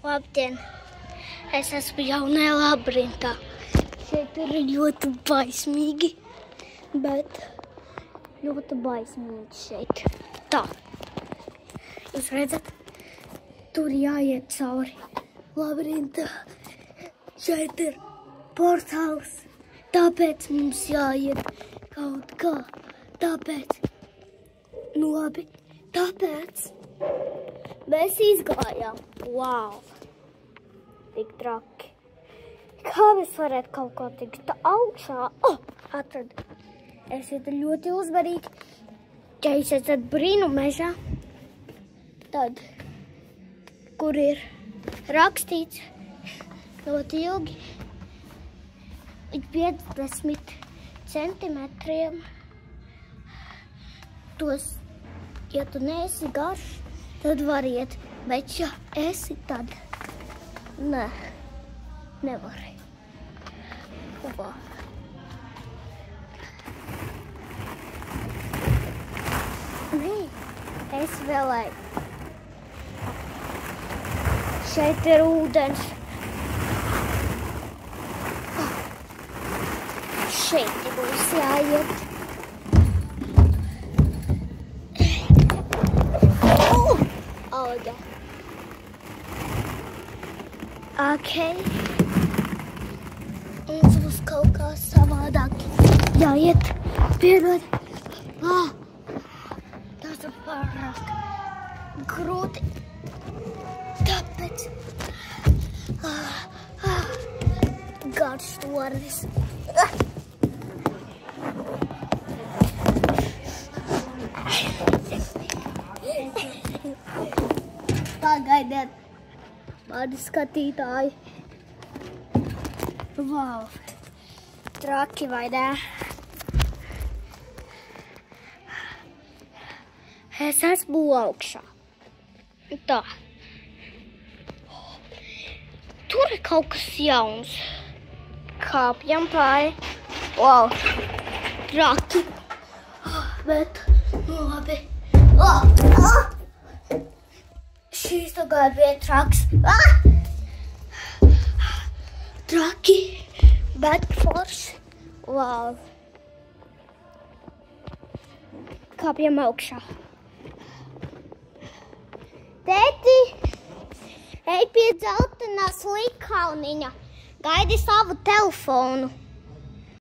Labdien! Es esmu jaunajā labirintā. Šeit ir ļoti baismīgi, bet ļoti baismīgi šeit. Tā. Jūs redzat, tur jāiet cauri labirintā. Šeit ir portāls, tāpēc mums jāiet kaut kā. Tāpēc, nu labi, tāpēc mēs izgājām. Wow! Tik traki. Kā mēs varētu kaut ko tikt augšā? Atradu. Esiet ļoti uzmanīgi. Ja jūs esat brīnu mežā, tad, kur ir rakstīts ļoti ilgi, 50 centimetriem, tos, ja tu neesi garš, tad var iet, bet ja esi, tad nē, nevari. Uvā. Nē, es vēlēju. Šeit ir ūdens. Šeit būs jāiet. Alga. Okay. Mums būs kaut kā savādāk. Jāiet, piedod. Tas ir pārāk grūti. Tāpēc garš stūris. Pagaidiet, mani skatītāji. Wow, traki vai ne? Es esmu augšā. Tā. Tur ir kaut kas jauns. Kāpjam pāri. Wow, traki. Bet, labi. Šīs tagad bija traks. Traki, bet forši. Wow. Kāpjam augšā. Tēti, ej pie dzeltenās likkauniņa. Gaidi savu telefonu.